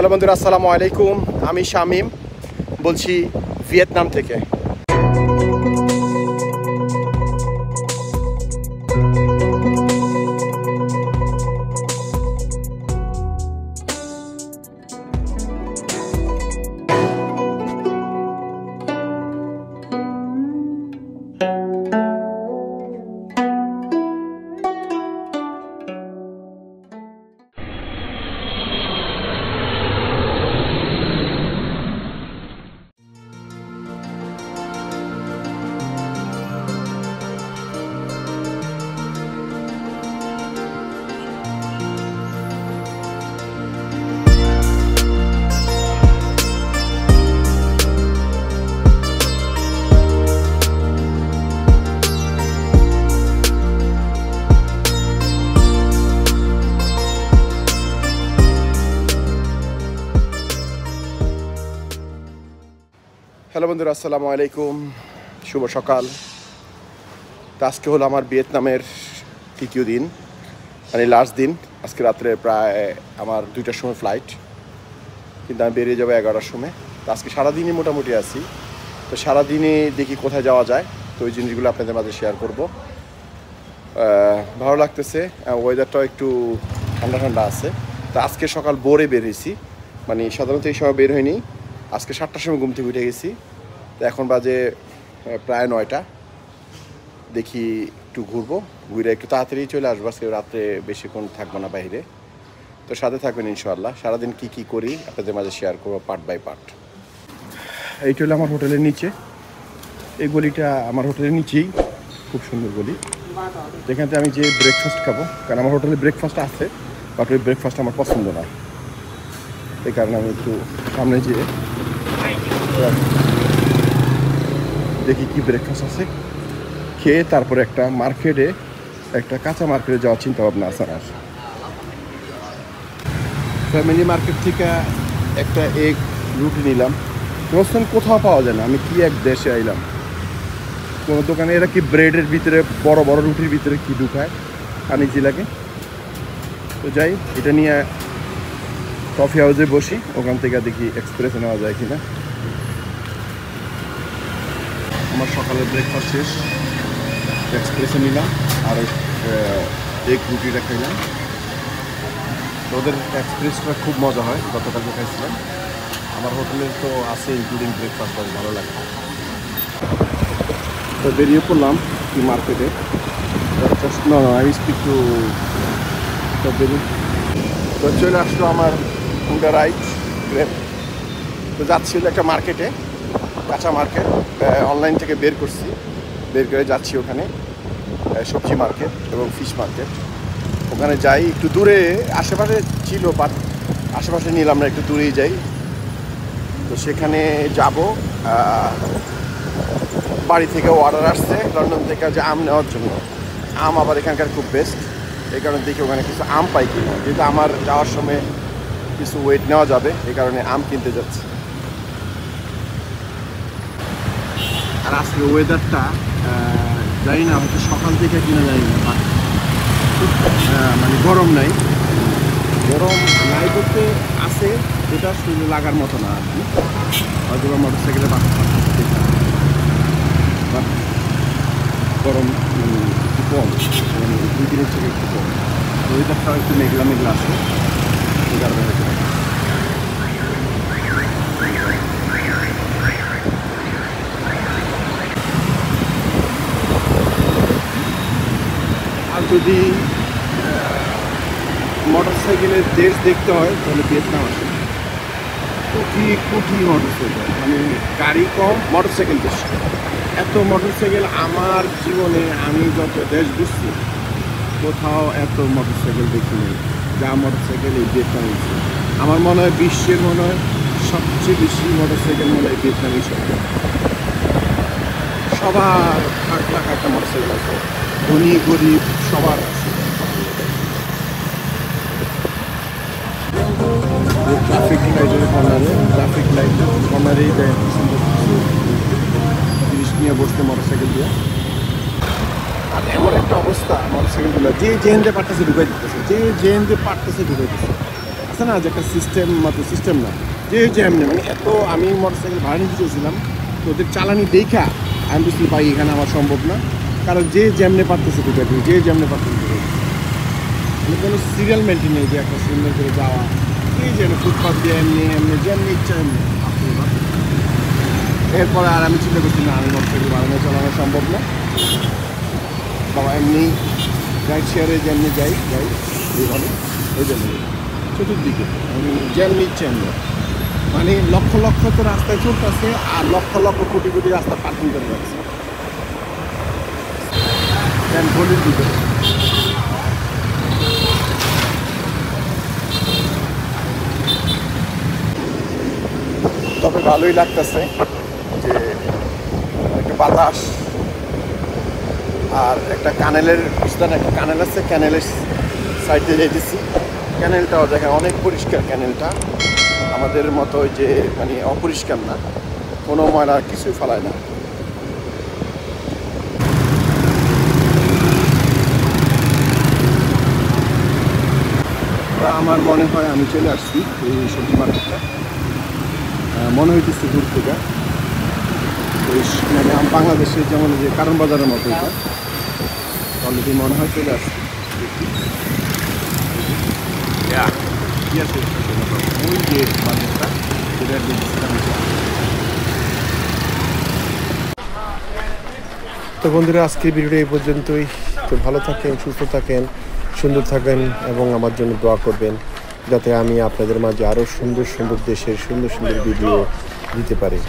Hello বন্ধুরা, আসসালামু আলাইকুম। আমি শামীম বলছি ভিয়েতনাম থেকে। হ্যালো বন্ধুরা, আসসালামু আলাইকুম, শুভ সকাল। তো আজকে হলো আমার ভিয়েতনামের তৃতীয় দিন, মানে লাস্ট দিন। আজকে রাত্রে প্রায় আমার 2টার সময় ফ্লাইট, কিন্তু আমি বেরিয়ে যাবো 11টার সময়। তো আজকে সারাদিনই মোটামুটি আছি। তো সারাদিনে দেখি কোথায় যাওয়া যায়, তো ওই জিনিসগুলো আপনাদের মাঝে শেয়ার করব। ভালো লাগতেছে, ওয়েদারটাও একটু ঠান্ডা ঠান্ডা আছে। তো আজকে সকাল ভোরে বের হয়েছি, মানে সাধারণত এই সময় বের হয়নি। আজকে 7টার সময় ঘুম থেকে উঠে গেছি। তো এখন বাজে প্রায় 9টা। দেখি একটু ঘুরবো, ঘুরে একটু তাড়াতাড়ি চলে আসবো। আজকে রাত্রে বেশিক্ষণ থাকবো না বাইরে। তো সাথে থাকবেন ইনশাআল্লাহ। সারাদিন কি করি আপনাদের মাঝে শেয়ার করবো পার্ট বাই পার্ট। এইটা হলো আমার হোটেলের নিচে। এই গলিটা আমার হোটেলের নিচেই, খুব সুন্দর গলি। যেখান থেকে আমি যে ব্রেকফাস্ট খাবো, কারণ আমার হোটেলে ব্রেকফাস্ট আছে, বাট ওই ব্রেকফাস্ট আমার পছন্দ না। এই কারণে আমি একটু সামনে যেয়ে দেখি কি ব্রেকফাস্ট আছে, খেয়ে তারপরে একটা মার্কেটে, একটা কাঁচা মার্কেটে যাওয়ার চিন্তা ভাবনা আছে আমার। ফ্যামিলি মার্কেট থেকে একটা এগ রুটি নিলাম। কোথাও পাওয়া যায় না। আমি কি এক দেশে আইলাম, কোনো দোকানে এরা কি ব্রেডের ভিতরে বড় বড় রুটির ভিতরে কি ঢুকায়, আনিজি লাগে। তো যাই, এটা নিয়ে কফি হাউসে বসি, ওখান থেকে দেখি এক্সপ্রেসে নেওয়া যায় কিনা। আমার সকালের ব্রেকফাস্ট শেষ, এক্সপ্রেসে নিলাম আর এগ রুটিটা খাইলাম। তো ওদের এক্সপ্রেসটা খুব মজা হয়, গতকালকে খাইছিলাম। আমার হোটেলের তো আছে ইনক্লুডিং ব্রেকফাস্ট, বেশ ভালো লাগে। তো বেরিয়ে পড়লাম কি মার্কেটে। আই স্পিক টু তো চলে আসলো আমার হুন্ডা রাইড গ্রেপ। তো যাচ্ছিল একটা মার্কেটে, কাঁচা মার্কেট, অনলাইন থেকে বের করছি, বের করে যাচ্ছি ওখানে। সবজি মার্কেট এবং ফিশ মার্কেট, ওখানে যাই। একটু দূরে, আশেপাশে ছিল বাট আশেপাশে নিলাম না, একটু দূরেই যাই। তো সেখানে যাব। বাড়ি থেকে অর্ডার আসছে লন্ডন থেকে যে আম নেওয়ার জন্য। আম আবার এখানকার খুব বেস্ট, এই কারণে দেখি ওখানে কিছু আম পাই কিনা। যেহেতু আমার যাওয়ার সময় কিছু ওয়েট নেওয়া যাবে, এই কারণে আম কিনতে যাচ্ছি। আর আজকে ওয়েদারটা জানি না, হয়তো সকাল থেকে কিনা জানি না, বাট মানে গরম নাই। গরম নাই করতে আছে, যেটা শুধু লাগার মতো না আর কি। হয়তো মোটর সাইকেলে গরম একটু কম, মানে 2 দিনের থেকে একটু কম। ওয়েদারটাও একটু মেঘলা মেঘলা আছে, এই কারণে হয়তো। আর যদি মোটর সাইকেলের দেশ দেখতে হয় তাহলে ভিয়েতনাম আসে। কোটি কোটি মোটর সাইকেল, মানে গাড়ি কম, মোটর সাইকেল বেশি। এত মোটর সাইকেল আমার জীবনে, আমি যত দেশ ঘুরছি কোথাও এত মোটর সাইকেল দেখিনি যা মোটর সাইকেল এই ভিয়েতনামে। আমার মনে হয় বিশ্বের মনে হয় সবচেয়ে বেশি মোটর সাইকেল মনে হয় ভিয়েতনামই। সবার লাখ লাখ একটা মোটর সাইকেল আছে, ধনী গরিব সবার আছে। ট্রাফিক লাইটের কর্নারেই দেয় সুন্দর কিছু জিনিস নিয়ে বসতে মোটরসাইকেল দিয়ে। আর এমন একটা অবস্থা মোটরসাইকেলগুলো, যে যেনতে পারতেছে ঢুকাই দিতেছে, যে যেনতে পারতেছে ঢুকাই দিতেছে। আছে না যে একটা সিস্টেম মতো সিস্টেম না, যে এমনি মানে এত আমি মোটরসাইকেল ভাড়া নিতে চেয়েছিলাম, তো ওদের চালানি দেখা আমি বুঝতে পাই এখানে আমার সম্ভব না, কারণ যে যেমনে পারতেছে ঢুকে যে যেমনে পারতেছে মানে কোনো সিরিয়াল মেনটেন নেই যে একটা সুন্দর করে যাওয়া, এই যেন ফুটপাথ দিয়ে এমনি এমনি যেমনি ইচ্ছা এমনি। এরপরে আর আমি চিন্তা করছি না, আমি মোটরসাইকেল ভাড়া নিয়ে চালানো সম্ভব না, বাবা এমনি রাইড শেয়ারে যেমনি যাই এইভাবে ওই জন্য চতুর্দিকে আমি যেমনি ইচ্ছে এমনি, মানে লক্ষ লক্ষ তো রাস্তায় চলতেছে আর লক্ষ লক্ষ কোটি কোটি রাস্তা পার্কিং করে যাচ্ছে গলির ভিতরে। তবে ভালোই লাগতেছে যে একটা বাতাস আর একটা কানেলের পিছনে একটা কানেল আছে, ক্যানেলের সাইডে যাইতেছি। ক্যানেলটাও দেখেন অনেক পরিষ্কার, ক্যানেলটা আমাদের মতো যে মানে অপরিষ্কার না, কোনো ময়লা কিছুই ফেলায় না। আমার মনে হয় আমি চলে আসছি এই সবজি মার্কেটটা, মনে হইতেছে দূর থেকে মানে বাংলাদেশের যেমন যে কারণ বাজারের মতো এটা অলরেডি মনে হয় চলে আসছি। ওই যে বাজারটা সেটা তো বন্ধুরা, আজকের ভিডিওটা এই পর্যন্তই। তো ভালো থাকেন, সুস্থ থাকেন, সুন্দর থাকেন এবং আমার জন্য দোয়া করবেন যাতে আমি আপনাদের মাঝে আরও সুন্দর সুন্দর দেশের সুন্দর সুন্দর ভিডিও দিতে পারি।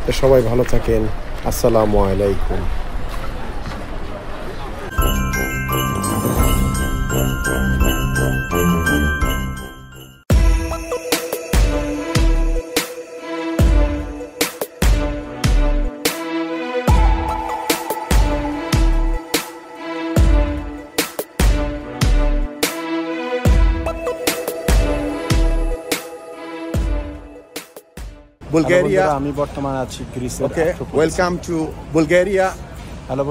তো সবাই ভালো থাকেন, আসসালামু আলাইকুম। বুলগেরিয়া, আমি বর্তমানে আছি গ্রিসে। ওকে, ওয়েলকাম টু বুলগেরিয়া। হ্যালো।